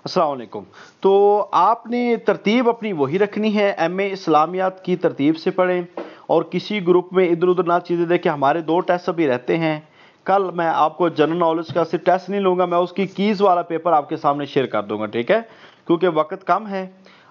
السلام علیکم۔ تو آپ نے ترتیب اپنی وہی رکھنی ہے، ایم اے اسلامیات کی ترتیب سے پڑھیں اور کسی گروپ میں ادھر ادھر نہ چیزیں دیکھیں۔ ہمارے 2 ٹیسٹ ابھی رہتے ہیں، کل میں آپ کو جنرل نالج کا صرف ٹیسٹ نہیں لوں گا، میں اس کی کیز والا پیپر آپ کے سامنے شیئر کر دوں گا، ٹھیک ہے؟ کیونکہ وقت کم ہے،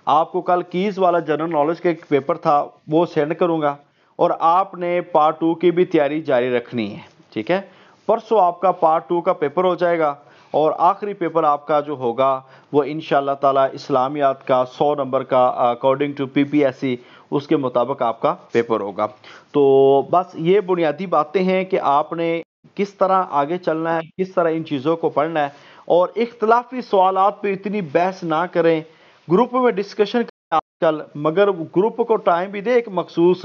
آپ کو کل کیز والا جنرل نالج کا ایک پیپر تھا وہ سینڈ کروں گا، اور آپ نے پارٹ 2 کی بھی تیاری جاری رکھنی ہے، ٹھیک ہے؟ پرسوں آپ کا پارٹ 2 کا پیپر ہو جائے گا، اور آخری پیپر آپ کا جو ہوگا وہ انشاءاللہ تعالی اسلامیات کا 100 نمبر کا according to P P S C اس کے مطابق آپ کا پیپر ہوگا۔ تو بس یہ بنیادی باتیں ہیں کہ آپ نے کس طرح آگے چلنا ہے، کس طرح ان چیزوں کو پڑھنا ہے، اور اختلافی سوالات پہ اتنی بحث نہ کریں، گروپ میں ڈسکشن کریں آج کل، مگر گروپ کو ٹائم بھی دے ایک مخصوص،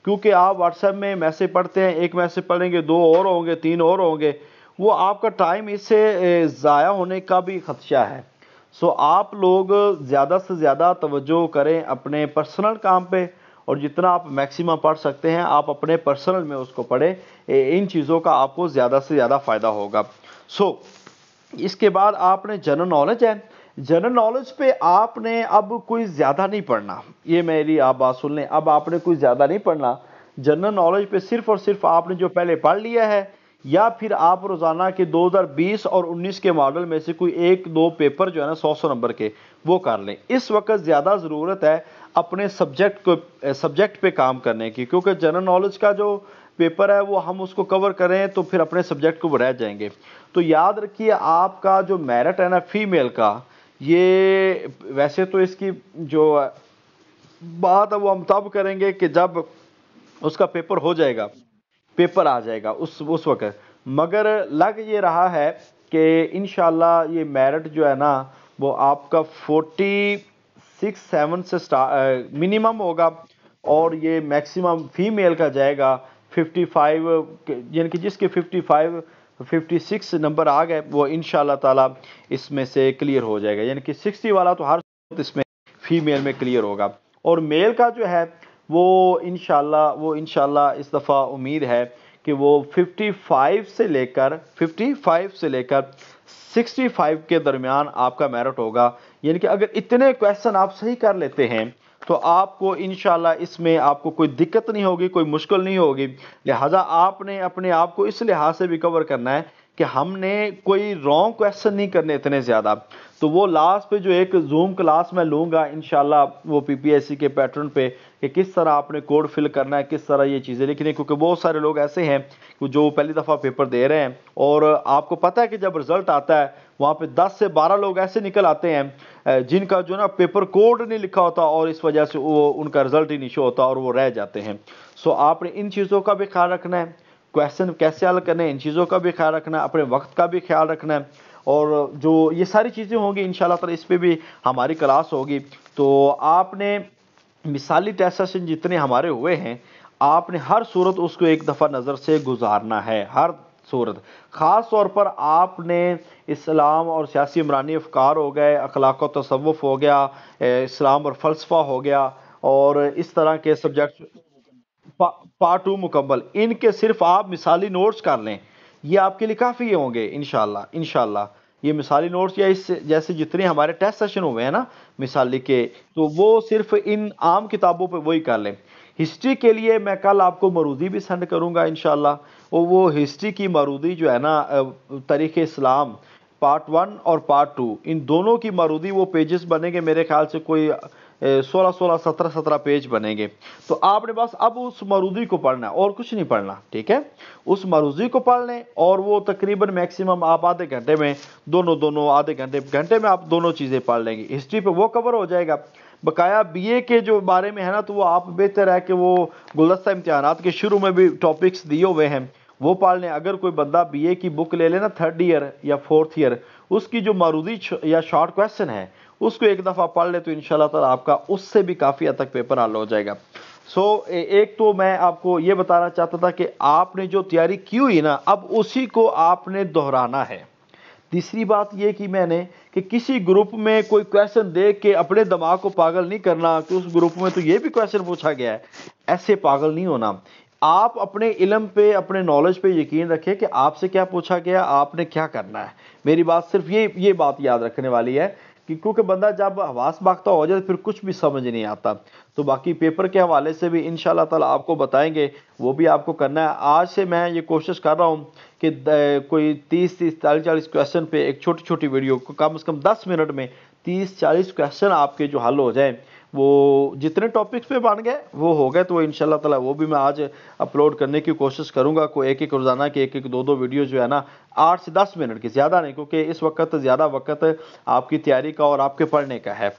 کیونکہ آپ واٹس ایپ میں میسج پڑھتے ہیں، ایک میسج پڑھیں گے 2 اور ہوں گے، 3 اور ہوں گے، وہ آپ کا ٹائم اس سے ضائع ہونے کا بھی خدشہ ہے۔ سو آپ لوگ زیادہ سے زیادہ توجہ کریں اپنے پرسنل کام پہ، اور جتنا آپ میکسیمم پڑھ سکتے ہیں آپ اپنے پرسنل میں اس کو پڑھیں، ان چیزوں کا آپ کو زیادہ سے زیادہ فائدہ ہوگا۔ سو اس کے بعد آپ نے جنرل نالج ہے، جنرل نالج پہ آپ نے اب کوئی زیادہ نہیں پڑھنا، یہ میری آپ بات سن لیں، اب آپ نے کوئی زیادہ نہیں پڑھنا جنرل نالج پہ، صرف اور صرف آپ نے جو پہلے پڑھ لیا ہے، یا پھر آپ روزانہ کے 2020 اور 19 کے ماڈل میں سے کوئی 1-2 پیپر جو ہے نا 100 نمبر کے وہ کر لیں۔ اس وقت زیادہ ضرورت ہے اپنے سبجیکٹ پہ کام کرنے کی، کیونکہ جنرل نالج کا جو پیپر ہے وہ ہم اس کو کور کریں تو پھر اپنے سبجیکٹ کو رہ جائیں گے۔ تو یاد رکھیے آپ کا جو میرٹ ہے نا فیمیل کا، یہ ویسے تو اس کی جو بات ہے وہ ہم تب کریں گے کہ جب اس کا پیپر ہو جائے گا، پیپر آ جائے گا اس وقت، مگر لگ یہ رہا ہے کہ انشاءاللہ یہ میرٹ جو ہے نا وہ آپ کا 46-7 سے منیمم ہوگا، اور یہ میکسیمم فیمیل کا جائے گا 55، یعنی کہ جس کے 56 نمبر آ گئے وہ انشاءاللہ تعالی اس میں سے کلیئر ہو جائے گا، یعنی کہ 60 والا تو ہر اس میں فیمیل میں کلیئر ہوگا، اور میل کا جو ہے وہ انشاءاللہ اس دفعہ امید ہے کہ وہ 55 سے لے کر 65 کے درمیان آپ کا میرٹ ہوگا، یعنی کہ اگر اتنے کویسچن آپ صحیح کر لیتے ہیں تو آپ کو انشاءاللہ اس میں آپ کو کوئی دقت نہیں ہوگی، کوئی مشکل نہیں ہوگی۔ لہٰذا آپ نے اپنے آپ کو اس لحاظ سے بھی کور کرنا ہے کہ ہم نے کوئی رانگ کویسچن نہیں کرنے اتنے زیادہ۔ تو وہ لاسٹ پہ جو ایک زوم کلاس میں لوں گا انشاءاللہ وہ پی پی ایس سی کے پیٹرن پہ، کہ کس طرح آپ نے کوڈ فل کرنا ہے، کس طرح یہ چیزیں لکھنی ہے، کیونکہ بہت سارے لوگ ایسے ہیں جو پہلی دفعہ پیپر دے رہے ہیں، اور آپ کو پتہ ہے کہ جب رزلٹ آتا ہے وہاں پہ 10 سے 12 لوگ ایسے نکل آتے ہیں جن کا جو نا پیپر کوڈ نہیں لکھا ہوتا، اور اس وجہ سے وہ ان کا رزلٹ ہی نہیں شو ہوتا اور وہ رہ جاتے ہیں۔ سو آپ نے ان چیزوں کا بھی خیال رکھنا ہے، کویسچن کیسے حل کرنے ہیں ان چیزوں کا بھی خیال رکھنا ہے، اپنے وقت کا بھی خیال رکھنا ہے، اور جو یہ ساری چیزیں ہوں گی انشاءاللہ تعالی اس پہ بھی ہماری کلاس ہوگی۔ تو آپ نے مثالی ٹیسٹ سیشن جتنے ہمارے ہوئے ہیں، آپ نے ہر صورت اس کو ایک دفعہ نظر سے گزارنا ہے، ہر صورت، خاص طور پر آپ نے اسلام اور سیاسی عمرانی افکار ہو گئے، اخلاق و تصوف ہو گیا، اسلام اور فلسفہ ہو گیا، اور اس طرح کے سبجیکٹ پارٹ 2 مکمل، ان کے صرف آپ مثالی نوٹس کر لیں، یہ آپ کے لیے کافی ہوں گے انشاءاللہ یہ مثالی نوٹس، یا اس جیسے جتنے ہمارے ٹیسٹ سیشن ہوئے ہیں نا مثالی کے، تو وہ صرف ان عام کتابوں پہ وہی کر لیں۔ ہسٹری کے لیے میں کل آپ کو مرودی بھی سینڈ کروں گا انشاءاللہ، اور وہ ہسٹری کی مرودی جو ہے نا تاریخ اسلام پارٹ 1 اور پارٹ 2 ان دونوں کی مرودی، وہ پیجز بنیں گے میرے خیال سے کوئی 17 پیج بنیں گے۔ تو آپ نے بس اب اس مرودی کو پڑھنا ہے اور کچھ نہیں پڑھنا، ٹھیک ہے؟ اس مرودی کو پڑھ لیں، اور وہ تقریباً میکسیمم آپ آدھے گھنٹے میں دونوں آدھے گھنٹے میں آپ دونوں چیزیں پڑھ لیں گے، ہسٹری پہ وہ کور ہو جائے گا۔ بقایا بی اے کے جو بارے میں ہے نا تو وہ آپ بہتر ہے کہ وہ گلدستہ امتحانات کے شروع میں بھی ٹاپکس دیے ہوئے ہیں وہ پڑھ لیں۔ اگر کوئی بندہ بی اے کی بک لے لینا 3rd ایئر یا 4th ایئر، اس کی جو مرودی یا شارٹ کویسچن ہے اس کو ایک دفعہ پڑھ لے تو انشاءاللہ تعالی آپ کا اس سے بھی کافی حد تک پیپر حل ہو جائے گا۔ ایک تو میں آپ کو یہ بتانا چاہتا تھا کہ آپ نے جو تیاری کی ہوئی نا اب اسی کو آپ نے دہرانا ہے۔ تیسری بات یہ کی میں نے کہ کسی گروپ میں کوئی کویسچن دیکھ کے اپنے دماغ کو پاگل نہیں کرنا کہ اس گروپ میں تو یہ بھی کویسچن پوچھا گیا ہے، ایسے پاگل نہیں ہونا۔ آپ اپنے علم پہ، اپنے نالج پہ یقین رکھیں کہ آپ سے کیا پوچھا گیا، آپ نے کیا کرنا ہے۔ میری بات صرف یہ بات یاد رکھنے والی ہے کہ کیونکہ بندہ جب حواس باختہ ہو جائے پھر کچھ بھی سمجھ نہیں آتا. تو باقی پیپر کے حوالے سے بھی انشاءاللہ تعالی آپ کو بتائیں گے، وہ بھی آپ کو کرنا ہے. آج سے میں یہ کوشش کر رہا ہوں کہ کوئی 30 40 کویسچن پہ ایک چھوٹی چھوٹی ویڈیو کو کم از کم 10 منٹ میں 30 40 کویسچن آپ کے جو حل ہو جائیں. وہ جتنے ٹاپکس پہ بن گئے وہ ہو گئے، تو انشاءاللہ تعالی وہ بھی میں آج اپلوڈ کرنے کی کوشش کروں گا. کوئی ایک ایک روزانہ کے ایک ایک دو دو ویڈیو جو ہے نا 8 سے 10 منٹ کی، زیادہ نہیں، کیونکہ اس وقت زیادہ وقت آپ کی تیاری کا اور آپ کے پڑھنے کا ہے.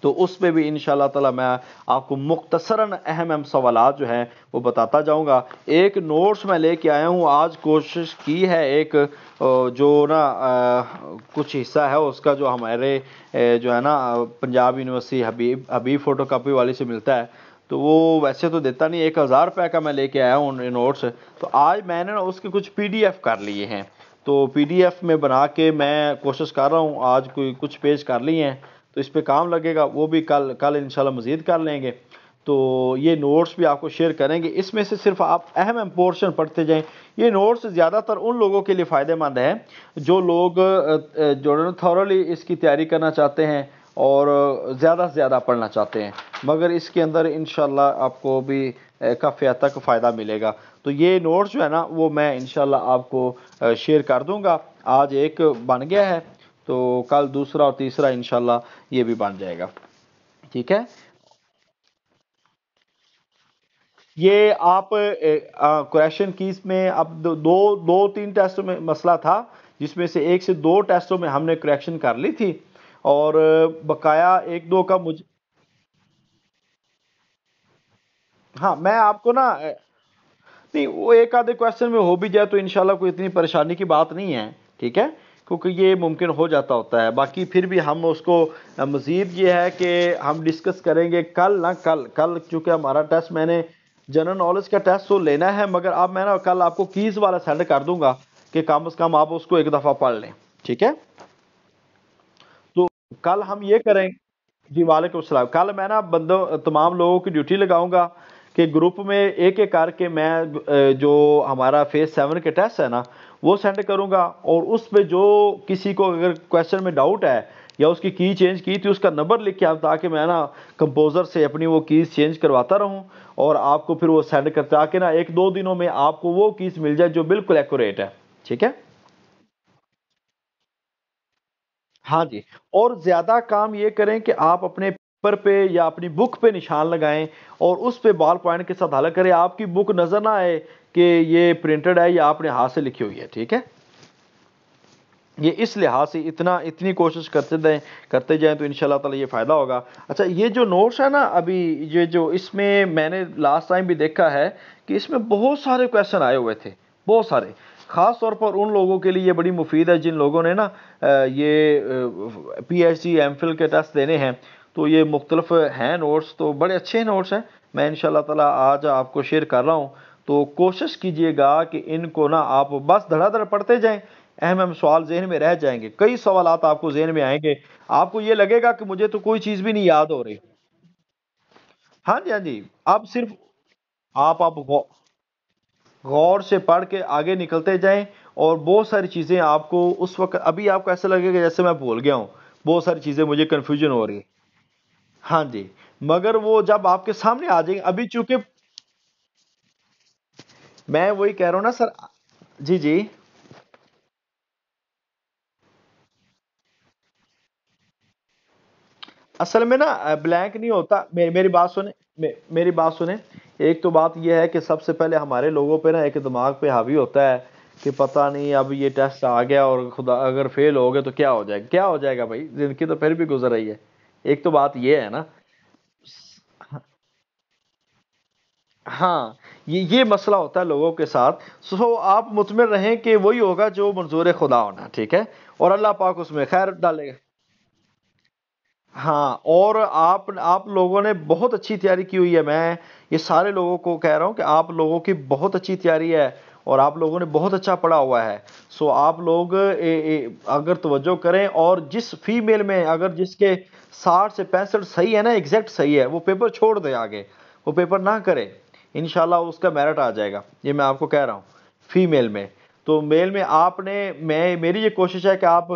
تو اس پہ بھی انشاءاللہ تعالی میں آپ کو مختصراً اہم سوالات جو ہیں وہ بتاتا جاؤں گا. ایک نوٹس میں لے کے آیا ہوں آج، کوشش کی ہے ایک جو نا کچھ حصہ ہے اس کا جو ہمارے جو ہے نا پنجاب یونیورسٹی حبیب فوٹو کاپی والی سے ملتا ہے. تو وہ ویسے تو دیتا نہیں، 1000 روپے کا میں لے کے آیا ہوں نوٹس. تو آج میں نے نا اس کے کچھ PDF کر لیے ہیں، تو PDF میں بنا کے میں کوشش کر رہا ہوں. آج کوئی کچھ پیج کر لیے ہیں، تو اس پہ کام لگے گا، وہ بھی کل انشاءاللہ مزید کر لیں گے. تو یہ نوٹس بھی آپ کو شیئر کریں گے. اس میں سے صرف آپ اہم پورشن پڑھتے جائیں. یہ نوٹس زیادہ تر ان لوگوں کے لیے فائدہ مند ہے جو لوگ جو تھورلی اس کی تیاری کرنا چاہتے ہیں اور زیادہ سے زیادہ پڑھنا چاہتے ہیں، مگر اس کے اندر انشاءاللہ آپ کو بھی کافی حد تک فائدہ ملے گا. تو یہ نوٹس جو ہے نا وہ میں انشاءاللہ آپ کو شیئر کر دوں گا. آج ایک بن گیا ہے، تو کل دوسرا اور تیسرا انشاءاللہ یہ بھی بن جائے گا. ٹھیک ہے. یہ آپ کوریکشن کیز میں اب دو تین ٹیسٹوں میں مسئلہ تھا، جس میں سے 1 سے 2 ٹیسٹوں میں ہم نے کریکشن کر لی تھی، اور بقایا 1 2 کا مجھے. ہاں میں آپ کو نا نہیں، وہ ایک آدھے کویسچن میں ہو بھی جائے تو انشاءاللہ کوئی اتنی پریشانی کی بات نہیں ہے. ٹھیک ہے، کیونکہ یہ ممکن ہو جاتا ہوتا ہے. باقی پھر بھی ہم اس کو مزید یہ ہے کہ ہم ڈسکس کریں گے کل چونکہ ہمارا ٹیسٹ، میں نے جنرل نالج کا ٹیسٹ تو لینا ہے، مگر اب میں نا کل آپ کو کیز والا سینڈ کر دوں گا کہ کم از کم آپ اس کو ایک دفعہ پڑھ لیں. ٹھیک ہے. تو کل ہم یہ کریں. جی وعلیکم السلام. کل میں نا تمام لوگوں کی ڈیوٹی لگاؤں گا کہ گروپ میں ایک ایک کر کے میں جو ہمارا فیز 7 کے ٹیسٹ ہے نا وہ سینڈ کروں گا، اور اس پہ جو کسی کو اگر کویسچن میں ڈاؤٹ ہے یا اس کی چینج کی تھی اس کا نمبر لکھ کے آپ، تاکہ میں نا کمپوزر سے اپنی وہ کیز چینج کرواتا رہوں اور آپ کو پھر وہ سینڈ کرتا، تاکہ نا 1 2 دنوں میں آپ کو وہ کیز مل جائے جو بالکل ایکوریٹ ہے. ٹھیک ہے. ہاں جی. اور زیادہ کام یہ کریں کہ آپ اپنے پیپر پہ یا اپنی بک پہ نشان لگائیں اور اس پہ بال پوائنٹ کے ساتھ حل کریں. آپ کی بک نظر نہ آئے کہ یہ پرنٹڈ ہے یا آپ نے ہاتھ سے لکھی ہوئی ہے. ٹھیک ہے. یہ اس لحاظ سے اتنی کوشش کرتے جائیں تو انشاءاللہ تعالی یہ فائدہ ہوگا. اچھا، یہ جو نوٹس ہے نا ابھی، یہ جو اس میں نے لاسٹ ٹائم بھی دیکھا ہے کہ اس میں بہت سارے کویسچن آئے ہوئے تھے، بہت سارے. خاص طور پر ان لوگوں کے لیے یہ بڑی مفید ہے جن لوگوں نے نا یہ PhD M Phil کے ٹیسٹ دینے ہیں. تو یہ مختلف ہیں نوٹس، تو بڑے اچھے نوٹس ہیں. میں انشاءاللہ تعالی آج آپ کو شیئر کر رہا ہوں. تو کوشش کیجئے گا کہ ان کو نا آپ بس دھڑا دھڑ پڑھتے جائیں. اہم سوال ذہن میں رہ جائیں گے، کئی سوالات آپ کو ذہن میں آئیں گے. آپ کو یہ لگے گا کہ مجھے تو کوئی چیز بھی نہیں یاد ہو رہی. ہاں جی، ہاں جی. اب صرف آپ غور سے پڑھ کے آگے نکلتے جائیں، اور بہت ساری چیزیں آپ کو اس وقت ابھی آپ کو ایسا لگے گا جیسے میں بھول گیا ہوں، بہت ساری چیزیں مجھے کنفیوژن ہو رہی ہے. ہاں جی. مگر وہ جب آپ کے سامنے آ جائیں گے، ابھی چونکہ میں وہی کہہ رہا ہوں نا سر. جی جی. اصل میں نا بلینک نہیں ہوتا. میری بات سنیں، میری بات سنیں. ایک تو بات یہ ہے کہ سب سے پہلے ہمارے لوگوں پہ نا ایک دماغ پہ حاوی ہوتا ہے کہ پتہ نہیں اب یہ ٹیسٹ آ گیا اور خدا اگر فیل ہو گئے تو کیا ہو جائے گا. کیا ہو جائے گا بھائی، زندگی تو پھر بھی گزر رہی ہے. ایک تو بات یہ ہے نا. ہاں، یہ مسئلہ ہوتا ہے لوگوں کے ساتھ. سو آپ مطمئن رہیں کہ وہی ہوگا جو منظور خدا ہونا. ٹھیک ہے. اور اللہ پاک اس میں خیر ڈالے گا. ہاں. اور آپ لوگوں نے بہت اچھی تیاری کی ہوئی ہے. میں یہ سارے لوگوں کو کہہ رہا ہوں کہ آپ لوگوں کی بہت اچھی تیاری ہے اور آپ لوگوں نے بہت اچھا پڑھا ہوا ہے. سو آپ لوگ اگر توجہ کریں، اور جس فی میل میں اگر جس کے 60 سے 65 صحیح ہے نا، ایگزیکٹ صحیح ہے، وہ پیپر چھوڑ دے آگے، وہ پیپر نہ کرے. انشاءاللہ اس کا میرٹ آ جائے گا. یہ میں آپ کو کہہ رہا ہوں. فی میل میں تو میل میں آپ نے، میری یہ کوشش ہے کہ آپ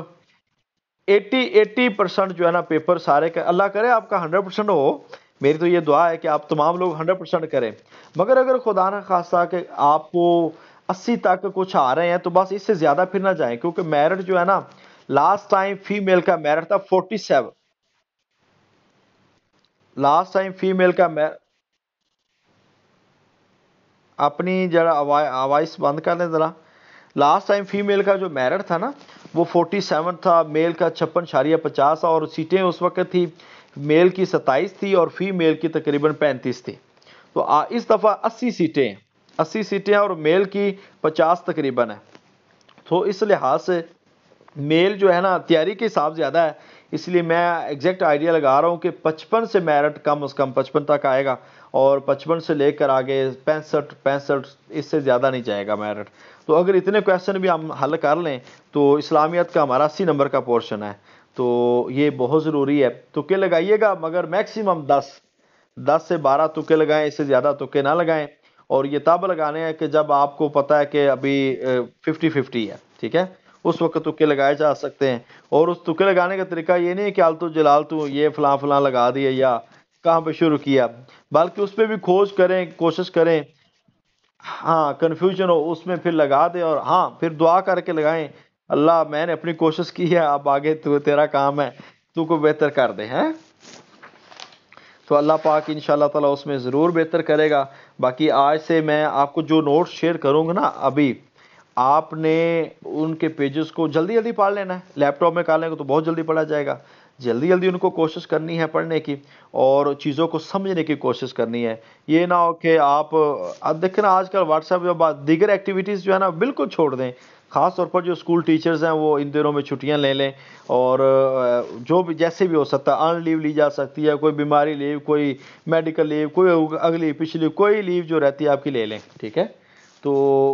80% جو ہے نا پیپر سارے کا اللہ کرے آپ کا 100% ہو. میری تو یہ دعا ہے کہ آپ تمام لوگ 100% کریں. مگر اگر خدا نہ خواستہ کہ آپ کو 80 تک کچھ آ رہے ہیں تو بس اس سے زیادہ پھر نہ جائیں، کیونکہ میرٹ جو ہے نا لاسٹ ٹائم فیمیل کا میرٹ تھا 47. لاسٹ ٹائم فیمیل کا اپنی ذرا آوائس بند کر لیں ذرا. لاسٹ ٹائم فیمیل کا جو میرٹ تھا نا وہ 47 تھا، میل کا 56.50 تھا، اور سیٹیں اس وقت تھی میل کی 27 تھی اور فیمیل کی تقریباً 35 تھی. تو اس دفعہ 80 سیٹیں اور میل کی 50 تقریباً ہے. تو اس لحاظ سے میل جو ہے نا تیاری کے حساب زیادہ ہے، اس لیے میں ایگزیکٹ آئیڈیا لگا رہا ہوں کہ 55 سے میرٹ کم از کم 55 تک آئے گا، اور 55 سے لے کر آگے 65 اس سے زیادہ نہیں جائے گا میرٹ. تو اگر اتنے کویشچن بھی ہم حل کر لیں تو اسلامیت کا ہمارا 80 نمبر کا پورشن ہے. تو یہ بہت ضروری ہے. تکے لگائیے گا مگر میکسیمم 10 سے 12 تکے لگائیں، اس سے زیادہ تکے نہ لگائیں. اور یہ تب لگانے ہیں کہ جب آپ کو پتا ہے کہ ابھی 50-50 ہے، ٹھیک ہے، اس وقت تکے لگائے جا سکتے ہیں. اور اس تکے لگانے کا طریقہ یہ نہیں ہے کہ آلتو جلالتو یہ فلاں فلاں لگا دیا یا کہاں پہ شروع کیا، بلکہ اس پہ بھی کھوج کریں، کوشش کریں. ہاں کنفیوژن ہو اس میں پھر لگا دے، اور ہاں پھر دعا کر کے لگائیں، اللہ میں نے اپنی کوشش کی ہے، اب آگے تو تیرا کام ہے، تو کو بہتر کر دے ہیں. تو اللہ پاک انشاءاللہ تعالی اس میں ضرور بہتر کرے گا. باقی آج سے میں آپ کو جو نوٹ شیئر کروں گا نا ابھی، آپ نے ان کے پیجز کو جلدی جلدی پڑھ لینا ہے. لیپ ٹاپ میں کر لیں گے تو بہت جلدی پڑھا جائے گا. جلدی جلدی ان کو کوشش کرنی ہے پڑھنے کی اور چیزوں کو سمجھنے کی کوشش کرنی ہے. یہ نہ ہو کہ آپ اب دیکھیں نا آج کل واٹس ایپ یا دیگر ایکٹیویٹیز جو ہے نا بالکل چھوڑ دیں. خاص طور پر جو اسکول ٹیچرز ہیں وہ ان دنوں میں چھٹیاں لے لیں، اور جو بھی جیسے بھی ہو سکتا ہے ارن لیو لی جا سکتی ہے، کوئی بیماری لیو، کوئی میڈیکل لیو، کوئی اگلی پچھلی کوئی لیو جو رہتی ہے آپ کی لے لیں، ٹھیک ہے. تو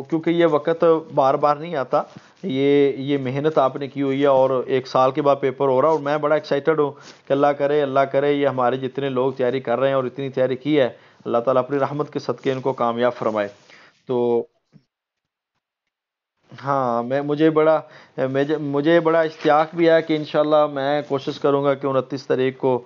کیونکہ یہ وقت بار بار نہیں آتا، یہ محنت آپ نے کی ہوئی ہے، اور 1 سال کے بعد پیپر ہو رہا ہے. اور میں بڑا ایکسائٹڈ ہوں کہ اللہ کرے یہ ہمارے جتنے لوگ تیاری کر رہے ہیں اور اتنی تیاری کی ہے، اللہ تعالیٰ اپنی رحمت کے صدقے ان کو کامیاب فرمائے. تو ہاں مجھے بڑا اشتیاق بھی ہے کہ انشاءاللہ میں کوشش کروں گا کہ 29 تاریخ کو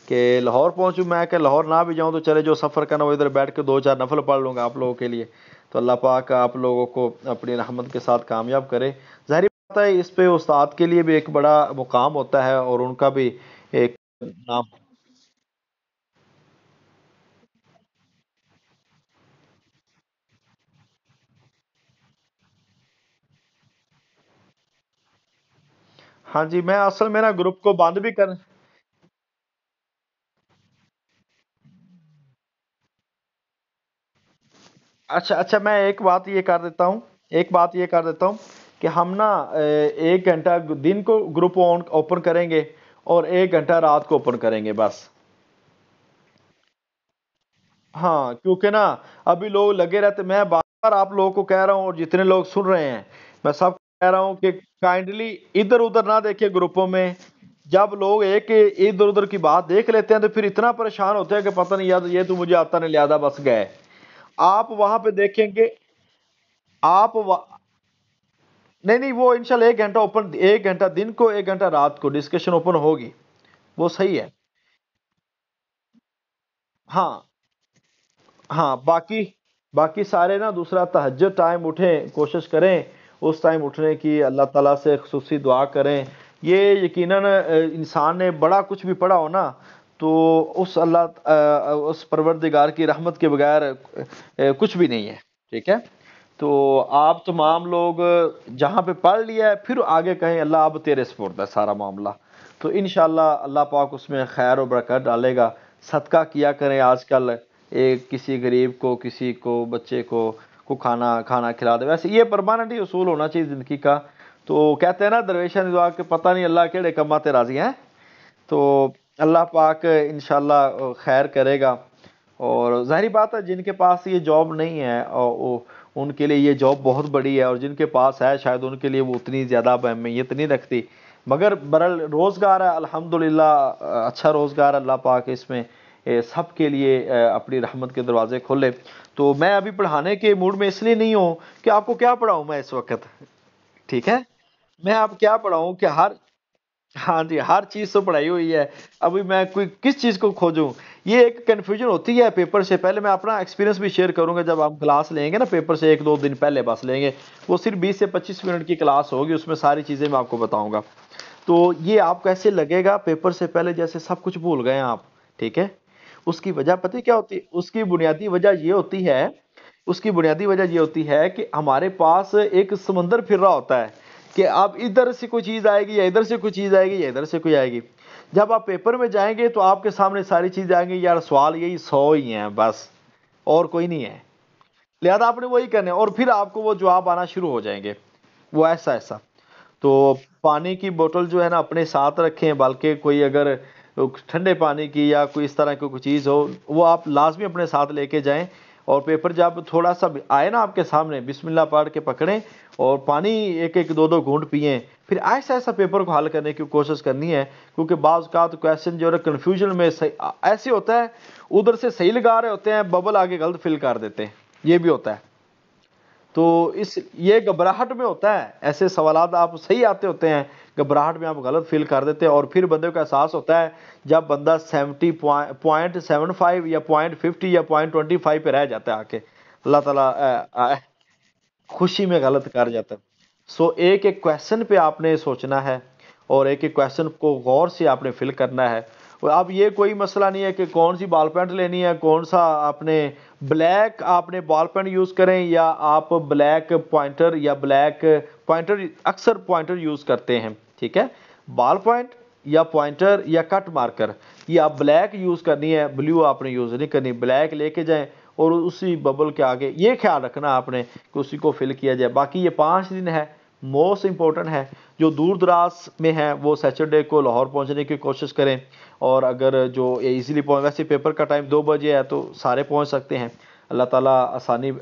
کہ لاہور پہنچوں. میں کہ لاہور نہ بھی جاؤں تو چلے، جو سفر کرنا وہ ادھر بیٹھ کے 2-4 نفل پڑھ لوں گا آپ لوگوں کے لیے. تو اللہ پاک آپ لوگوں کو اپنی رحمت کے ساتھ کامیاب کرے. ظاہری بات ہے اس پہ استاد کے لیے بھی ایک بڑا مقام ہوتا ہے، اور ان کا بھی ایک نام. ہاں جی، میں اصل میں نا گروپ کو بند بھی کر. اچھا اچھا، میں ایک بات یہ کر دیتا ہوں کہ ہم نا 1 گھنٹہ دن کو گروپ اوپن کریں گے اور 1 گھنٹہ رات کو اوپن کریں گے بس. ہاں کیونکہ نا ابھی لوگ لگے رہتے، میں بار بار آپ لوگوں کو کہہ رہا ہوں اور جتنے لوگ سن رہے ہیں میں سب کو کہہ رہا ہوں کہ کائنڈلی ادھر ادھر نہ دیکھیں گروپوں میں. جب لوگ ایک ادھر ادھر کی بات دیکھ لیتے ہیں تو پھر اتنا پریشان ہوتے ہیں کہ پتہ نہیں یار یہ تو مجھے آتا نہیں لہذا بس گئے. آپ وہاں پہ دیکھیں گے. آپ و... نہیں نہیں، وہ انشاءاللہ 1 گھنٹہ اوپن، 1 گھنٹہ دن کو 1 گھنٹہ رات کو ڈسکشن اوپن ہوگی. وہ صحیح ہے. ہاں ہاں باقی سارے نا دوسرا تہجد ٹائم اٹھیں، کوشش کریں اس ٹائم اٹھنے کی، اللہ تعالیٰ سے خصوصی دعا کریں. یہ یقیناً انسان نے بڑا کچھ بھی پڑھا ہو نا تو اس پروردگار کی رحمت کے بغیر کچھ بھی نہیں ہے، ٹھیک ہے. تو آپ تمام لوگ جہاں پہ پڑھ لیا ہے پھر آگے کہیں اللہ اب تیرے سپرد ہے سارا معاملہ. تو انشاءاللہ اللہ پاک اس میں خیر و برکت ڈالے گا. صدقہ کیا کریں آج کل، ایک کسی غریب کو، کسی کو بچے کو کھانا کھانا کھلا دے. ویسے یہ پرماننٹ ہی اصول ہونا چاہیے زندگی کا. تو کہتے ہیں نا درویشہ نے دعا کہ پتہ نہیں اللہ کیڑے کما تے راضی ہیں. تو اللہ پاک انشاءاللہ خیر کرے گا. اور ظاہری بات ہے جن کے پاس یہ جاب نہیں ہے ان کے لیے یہ جاب بہت بڑی ہے، اور جن کے پاس ہے شاید ان کے لیے وہ اتنی زیادہ اہمیت نہیں رکھتی. مگر برل روزگار ہے الحمدللہ، اچھا روزگار اللہ پاک اس میں سب کے لیے اپنی رحمت کے دروازے کھولے. تو میں ابھی پڑھانے کے موڈ میں اس لیے نہیں ہوں کہ آپ کو کیا پڑھاؤں میں اس وقت، ٹھیک ہے. میں آپ کیا پڑھاؤں کہ ہاں جی، ہر چیز تو پڑھائی ہوئی ہے، ابھی میں کوئی کس چیز کو کھوجوں؟ یہ ایک کنفیوژن ہوتی ہے پیپر سے پہلے، میں اپنا ایکسپیرینس بھی شیئر کروں گا جب ہم کلاس لیں گے نا پیپر سے 1-2 دن پہلے بس لیں گے، وہ صرف 20 سے 25 منٹ کی کلاس ہوگی، اس میں ساری چیزیں میں آپ کو بتاؤں گا۔ تو یہ آپ کو ایسے لگے گا پیپر سے پہلے جیسے سب کچھ بھول گئے ہیں آپ، ٹھیک ہے؟ اس کی وجہ پتہ ہے کیا ہوتی ہے؟ اس کی بنیادی وجہ یہ ہوتی ہے، اس کی بنیادی وجہ یہ ہوتی ہے کہ ہمارے پاس ایک سمندر پھر رہا ہوتا ہے کہ اب ادھر سے کوئی چیز آئے گی یا ادھر سے کوئی چیز آئے گی یا ادھر سے کوئی آئے گی۔ جب آپ پیپر میں جائیں گے تو آپ کے سامنے ساری چیزیں آئیں گی، یار سوال یہی 100 ہی ہیں بس، اور کوئی نہیں ہے، لہذا آپ نے وہی کرنے اور پھر آپ کو وہ جواب آنا شروع ہو جائیں گے، وہ ایسا۔ تو پانی کی بوتل جو ہے نا اپنے ساتھ رکھیں، بلکہ کوئی اگر ٹھنڈے پانی کی یا کوئی اس طرح کی کوئی چیز ہو وہ آپ لازمی اپنے ساتھ لے کے جائیں، اور پیپر جب تھوڑا سا آئے نا آپ کے سامنے بسم اللہ پڑھ کے پکڑیں اور پانی ایک ایک دو دو گھونٹ پئیں، پھر ایسا ایسا پیپر کو حل کرنے کی کوشش کرنی ہے، کیونکہ بعض اوقات کویشچن جو ہے کنفیوژن میں ایسے ہوتا ہے، ادھر سے صحیح لگا رہے ہوتے ہیں ببل آگے غلط فل کر دیتے ہیں، یہ بھی ہوتا ہے۔ تو اس یہ گھبراہٹ میں ہوتا ہے، ایسے سوالات آپ صحیح آتے ہوتے ہیں، گھبراہٹ میں آپ غلط فیل کر دیتے ہیں، اور پھر بندے کو احساس ہوتا ہے جب بندہ 70.75 یا 0.50 یا 0.25 پہ رہ جاتا ہے آ کے، اللہ تعالیٰ خوشی میں غلط کر جاتا ہے۔ سو ایک ایک کویشچن پہ آپ نے سوچنا ہے، اور ایک ایک کویشچن کو غور سے آپ نے فل کرنا ہے۔ اور اب یہ کوئی مسئلہ نہیں ہے کہ کون سی بال پینٹ لینی ہے، کون سا آپ نے بلیک آپ نے بال پینٹ یوز کریں یا آپ بلیک پوائنٹر یا بلیک پوائنٹر، اکثر پوائنٹر یوز کرتے ہیں، ٹھیک ہے؟ بال پوائنٹ یا پوائنٹر یا کٹ مارکر، یہ آپ بلیک یوز کرنی ہے، بلیو آپ نے یوز نہیں کرنی، بلیک لے کے جائیں اور اسی ببل کے آگے یہ خیال رکھنا آپ نے کہ اسی کو فل کیا جائے۔ باقی یہ 5 دن ہے، موسٹ امپورٹنٹ ہے، جو دور دراز میں ہیں وہ سیچرڈے کو لاہور پہنچنے کی کوشش کریں، اور اگر جو ایزیلی پہنچ، ویسے پیپر کا ٹائم 2 بجے ہے تو سارے پہنچ سکتے ہیں، اللہ تعالیٰ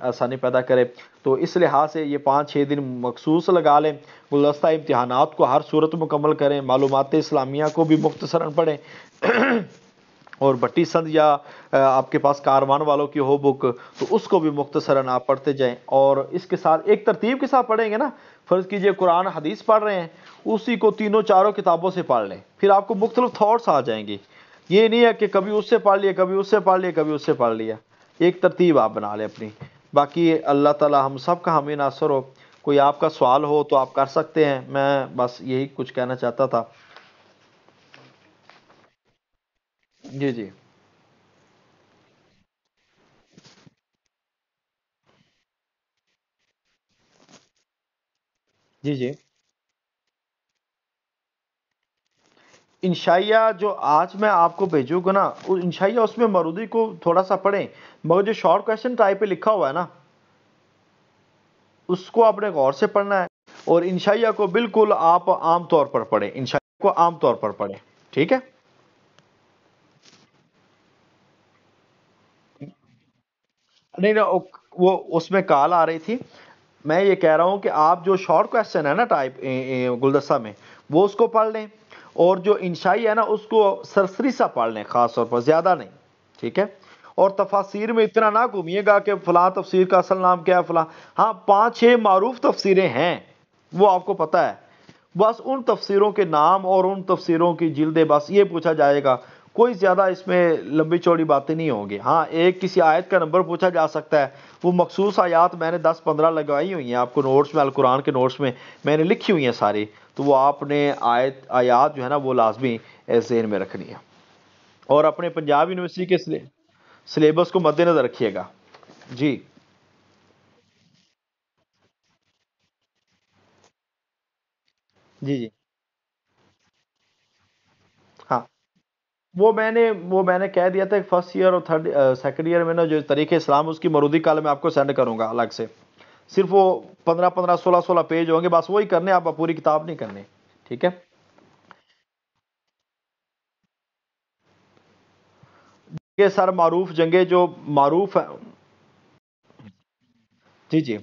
آسانی پیدا کرے۔ تو اس لحاظ سے یہ 5-6 دن مخصوص لگا لیں، گزشتہ امتحانات کو ہر صورت مکمل کریں، معلومات اسلامیہ کو بھی مختصراً پڑھیں، اور بٹی سند یا آپ کے پاس کاروان والوں کی ہو بک تو اس کو بھی مختصراً آپ پڑھتے جائیں، اور اس کے ساتھ ایک ترتیب کے ساتھ پڑھیں گے نا، فرض کیجئے قرآن حدیث پڑھ رہے ہیں، اسی کو تینوں چاروں کتابوں سے پڑھ لیں، پھر آپ کو مختلف تھاٹس آ جائیں گے، یہ نہیں ہے کہ کبھی اس سے پڑھ لیا، کبھی اس سے پڑھ لیا، کبھی اس سے پڑھ لیا، ایک ترتیب آپ بنا لیں اپنی۔ باقی اللہ تعالی ہم سب کا حامی ناصر ہو۔ کوئی آپ کا سوال ہو تو آپ کر سکتے ہیں، میں بس یہی کچھ کہنا چاہتا تھا۔ جی جی جی جی انشائیہ جو آج میں آپ کو بھیجوں گا نا، انشائیہ اس میں مورودی کو تھوڑا سا پڑھیں، مگر جو شارٹ کویشچن ٹائپ پہ لکھا ہوا ہے نا اس کو آپ نے غور سے پڑھنا ہے، اور انشائیہ کو بالکل آپ عام طور پر پڑھیں، انشائیہ کو عام طور پر پڑھیں، ٹھیک ہے؟ نہیں نہیں، وہ اس میں کال آ رہی تھی، میں یہ کہہ رہا ہوں کہ آپ جو شارٹ کویشچن ہے نا ٹائپ گلدستہ میں وہ اس کو پڑھ لیں، اور جو انشائی ہے نا اس کو سرسری سا پڑھ لیں، خاص طور پر زیادہ نہیں، ٹھیک ہے؟ اور تفاسیر میں اتنا نہ گھومیے گا کہ فلاں تفسیر کا اصل نام کیا ہے فلاں، ہاں 5-6 معروف تفسیریں ہیں وہ آپ کو پتہ ہے، بس ان تفسیروں کے نام اور ان تفسیروں کی جلدیں بس یہ پوچھا جائے گا، کوئی زیادہ اس میں لمبی چوڑی باتیں نہیں ہوں گی۔ ہاں ایک کسی آیت کا نمبر پوچھا جا سکتا ہے، وہ مخصوص آیات میں نے 10-15 لگائی ہوئی ہیں آپ کو نوٹس میں، القرآن کے نوٹس میں نے لکھی ہوئی ہیں ساری، تو وہ آپ نے آیات جو ہے نا وہ لازمی ذہن میں رکھنی ہے، اور اپنے پنجاب یونیورسٹی کے سلیبس کو مد نظر رکھیے گا۔ جی جی جی ہاں، وہ میں نے کہہ دیا تھا کہ فرسٹ ایئر اور تھرڈ سیکنڈ ایئر میں نا جو طریقہ اسلام اس کی مرودی کال میں آپ کو سینڈ کروں گا الگ سے، صرف وہ 15-15 16-16 پیج ہوں گے، بس وہی کرنے، آپ پوری کتاب نہیں کرنے، ٹھیک ہے؟ یہ سر معروف جنگیں جو معروف ہیں، جی جی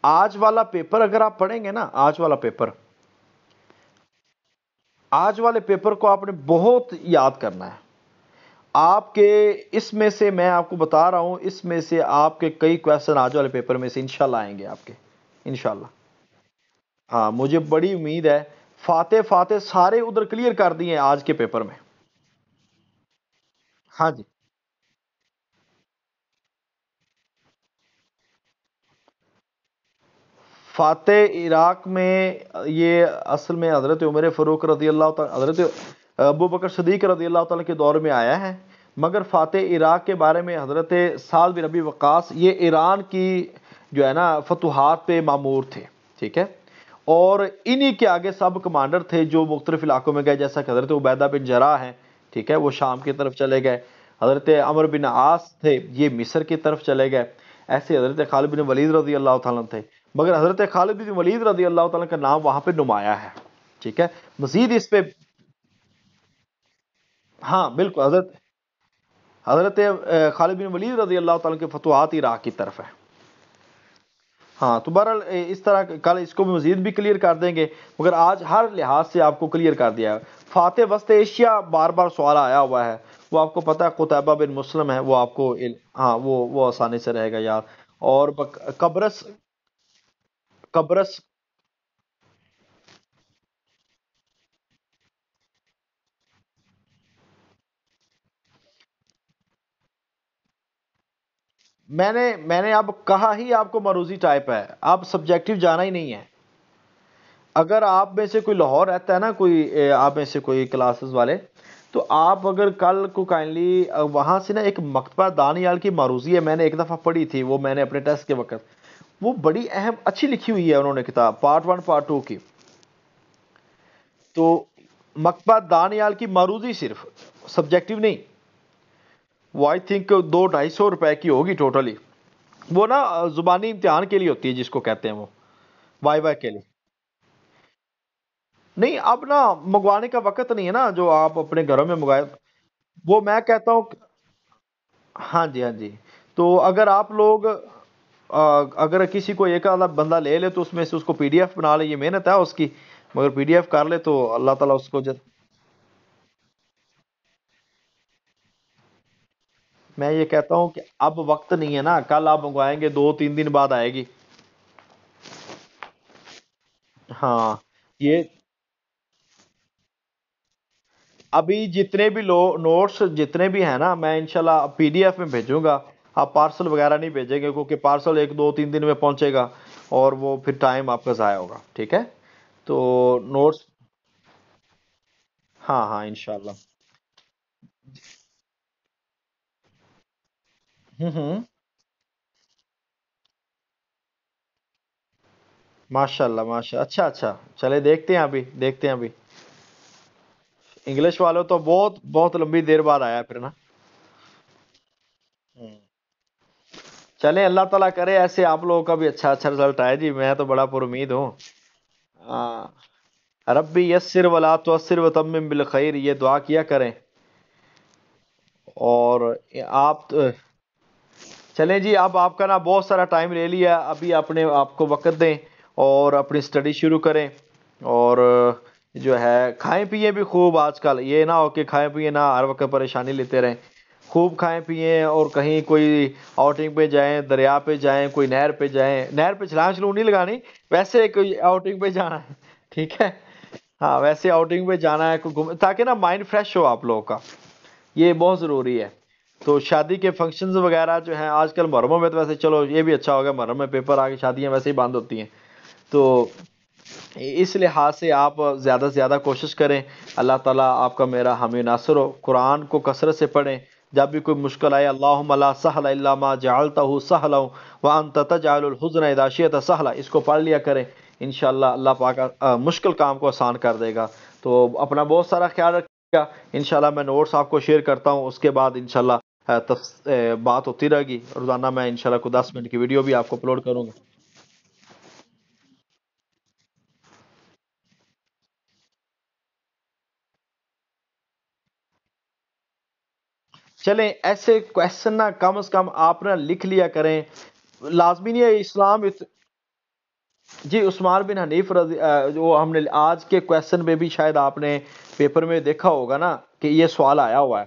آج والا پیپر اگر آپ پڑھیں گے نا، آج والے پیپر کو آپ نے بہت یاد کرنا ہے، آپ کے اس میں سے میں آپ کو بتا رہا ہوں، اس میں سے آپ کے کئی کویسچن آج والے پیپر میں سے انشاءاللہ آئیں گے آپ کے، انشاءاللہ۔ ہاں مجھے بڑی امید ہے، فاتح فاتح سارے ادھر کلیئر کر دیے ہیں آج کے پیپر میں۔ ہاں جی، فاتح عراق میں یہ اصل میں حضرت عمر فاروق رضی اللہ تعالی، حضرت ابو بکر صدیق رضی اللہ تعالیٰ کے دور میں آیا ہے، مگر فاتح عراق کے بارے میں حضرت سعد بن ابی وقاص یہ ایران کی جو ہے نا فتوحات پہ مامور تھے، ٹھیک ہے، اور انہی کے آگے سب کمانڈر تھے جو مختلف علاقوں میں گئے، جیسا کہ حضرت عبیدہ بن جراح ہیں، ٹھیک ہے، وہ شام کی طرف چلے گئے، حضرت عمر بن عاص تھے یہ مصر کی طرف چلے گئے، ایسے حضرت خالد بن ولید رضی اللہ تعالیٰ تھے، مگر حضرت خالد بن ولید رضی اللہ تعالیٰ کا نام وہاں پہ نمایاں ہے، ٹھیک ہے، مزید اس پہ ہاں بالکل حضرت خالد بن ولید رضی اللہ تعالیٰ کے فتوحات عراق کی طرف ہے۔ ہاں تو بہرحال اس طرح کل اس کو مزید بھی کلیئر کر دیں گے، مگر آج ہر لحاظ سے آپ کو کلیئر کر دیا ہے۔ فاتح وسط ایشیا بار بار سوال آیا ہوا ہے، وہ آپ کو پتہ ہے قطیبہ بن مسلم ہے، وہ آپ کو ہاں وہ آسانی سے رہے گا یاد، اور قبرص قبرص میں نے اب کہا ہی آپ کو مروزی ٹائپ ہے، اب سبجیکٹو جانا ہی نہیں ہے۔ اگر آپ میں سے کوئی لاہور رہتا ہے نا، کوئی آپ میں سے کوئی کلاسز والے، تو آپ اگر کل کو کائنڈلی وہاں سے نا ایک مکتبہ دانیال کی معروضی ہے، میں نے ایک دفعہ پڑھی تھی وہ، میں نے اپنے ٹیسٹ کے وقت، وہ بڑی اہم اچھی لکھی ہوئی ہے انہوں نے کتاب، پارٹ ون پارٹ ٹو کی، تو مکتبہ دانیال کی معروضی صرف سبجیکٹو نہیں، وہ آئی تھنک 200-250 روپے کی ہوگی ٹوٹلی، وہ نا زبانی امتحان کے لیے ہوتی ہے جس کو کہتے ہیں وہ، وائی وائی کے لیے، نہیں اب نا منگوانے کا وقت نہیں ہے نا جو آپ اپنے گھروں میں منگائے، وہ میں کہتا ہوں ہاں جی ہاں جی، تو اگر آپ لوگ اگر کسی کو ایک آدھا بندہ لے لے تو اس میں سے اس کو پی ڈی ایف بنا لے، یہ محنت ہے اس کی، مگر پی ڈی ایف کر لے تو اللہ تعالیٰ اس کو میں یہ کہتا ہوں کہ اب وقت نہیں ہے نا، کل آپ منگوائیں گے 2-3 دن بعد آئے گی۔ ہاں یہ ابھی جتنے بھی نوٹس جتنے بھی ہیں نا میں انشاءاللہ پی ڈی ایف میں بھیجوں گا، آپ پارسل وغیرہ نہیں بھیجیں گے کیونکہ پارسل 1-2-3 دن میں پہنچے گا اور وہ پھر ٹائم آپ کا ضائع ہوگا، ٹھیک ہے، تو نوٹس ہاں ہاں انشاءاللہ۔ ہوں ہوں ماشاء اللہ ماشاء اچھا اچھا، چلے دیکھتے ہیں ابھی دیکھتے ہیں ابھی، انگلش والوں تو بہت بہت لمبی دیر بعد آیا پھر نا۔ ہوں۔ چلیں اللہ تعالیٰ کرے ایسے آپ لوگوں کا بھی اچھا اچھا رزلٹ آئے جی، میں تو بڑا پر امید ہوں۔ ہاں ربی یسر ولا تعسر وتمم بالخیر، یہ دعا کیا کریں، اور آپ چلیں جی، اب آپ کا نا بہت سارا ٹائم لے لیا، ابھی اپنے آپ کو وقت دیں اور اپنی سٹڈی شروع کریں، اور جو ہے کھائیں پیئیں بھی خوب، آج کل یہ نہ ہو کہ کھائیں پیئیں نہ ہر وقت پریشانی لیتے رہیں، خوب کھائیں پیئیں، اور کہیں کوئی آؤٹنگ پہ جائیں، دریا پہ جائیں، کوئی نہر پہ جائیں، نہر پہ چھلانگ چھلونگ نہیں لگانی، ویسے کوئی آؤٹنگ پہ جانا ہے، ٹھیک ہے، ہاں ویسے آؤٹنگ پہ جانا ہے تاکہ نا مائنڈ فریش ہو آپ لوگوں کا، یہ بہت ضروری ہے۔ تو شادی کے فنکشنز وغیرہ جو ہیں آج کل محرموں میں، تو ویسے چلو یہ بھی اچھا ہوگا، محرم میں پیپر آ کے شادیاں ویسے ہی بند ہوتی ہیں، تو اس لحاظ سے آپ زیادہ سے زیادہ کوشش کریں، اللہ تعالیٰ آپ کا میرا حامی ناصر ہو، قرآن کو کثرت سے پڑھیں، جب بھی کوئی مشکل آئے اللہم لا سہل الا ما جعلتہ سہلا وانت تجعل الحزن اذا شئت سہلا، اس کو پڑھ لیا کریں، انشاءاللہ اللہ پاک مشکل کام کو آسان کر دے گا۔ تو اپنا بہت سارا خیال رکھیے گا، انشاءاللہ میں نوٹس آپ کو شیئر کرتا ہوں، اس کے بعد انشاءاللہ بات ہوتی رہے گی، روزانہ میں انشاءاللہ کوئی 10 منٹ کی ویڈیو بھی آپ کو اپلوڈ کروں گا۔ چلیں ایسے کویشچن نا کم از کم آپ نا لکھ لیا کریں، لازمی نہیں ہے اسلام جی عثمان بن حنیف رضی جو ہم نے آج کے کویشچن میں بھی شاید آپ نے پیپر میں دیکھا ہوگا نا کہ یہ سوال آیا ہوا ہے،